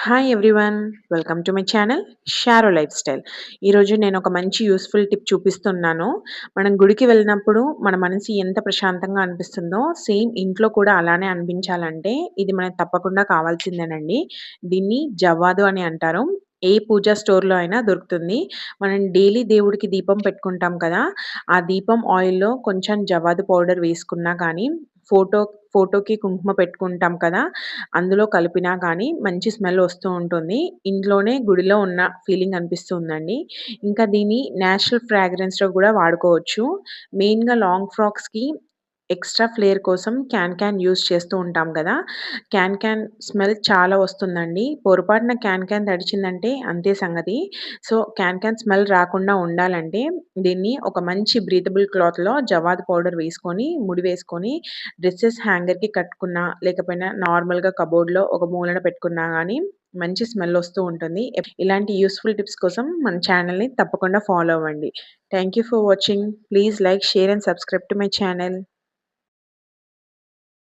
Hi everyone. Welcome to my channel షారో lifestyle. ఈరోజు నేను ఒక మంచి యూస్ఫుల్ టిప్ చూపిస్తున్నాను. మనం గుడికి వెళ్ళినప్పుడు మన మనసు ఎంత ప్రశాంతంగా అనిపిస్తుందో సేమ్ ఇంట్లో కూడా అలానే అనిపించాలంటే ఇది మనకు తప్పకుండా కావాల్సిందేనండి. దీన్ని జవ్వాదు అని అంటారు. ఏ పూజా స్టోర్‌లో అయినా దొరుకుతుంది. మనం డైలీ దేవుడికి దీపం పెట్టుకుంటాం కదా! ఆ దీపం ఆయిల్‌లో కొంచెం జవ్వాదు పౌడర్ వేసుకున్నా కానీ ఫోటో ఫోటోకి కుంకుమ పెట్టుకుంటాం కదా! అందులో కలిపినా గానీ మంచి స్మెల్ వస్తూ ఉంటుంది. ఇంట్లోనే గుడిలో ఉన్న ఫీలింగ్ అనిపిస్తుందండి. ఇంకా దీన్ని నేచురల్ ఫ్రాగ్రెన్స్‌లో గూడా వాడుకోవచ్చు. మెయిన్‌గా లాంగ్ ఫ్రాక్స్‌కి ఎక్స్‌ట్రా ఫ్లేర్ కోసం క్యాన్ యూజ్ చేస్తూ ఉంటాం గదా! క్యాన్ స్మెల్ చాలా వస్తుందండి. పొరపాటున క్యాన్ తడిచిందంటే అంతే సంగతి. సో, క్యాన్ స్మెల్ రాకుండా ఉండాలంటే దీన్ని ఒక మంచి బ్రీతబుల్ క్లాత్‌లో జవాదు పౌడర్ వేసుకొని, ముడి వేసుకొని డ్రెసెస్ హ్యాంగర్‌కి కట్టుకున్నా, లేకపోయినా నార్మల్‌గా కబోర్డ్‌లో ఒక మూలన పెట్టుకున్నా గానీ మంచి స్మెల్ వస్తూ ఉంటుంది. ఇలాంటి యూజ్‌ఫుల్ టిప్స్ కోసం మన ఛానెల్‌ని తప్పకుండా ఫాలో అవ్వండి. Thank you for watching. Please like, share and subscribe to my channel.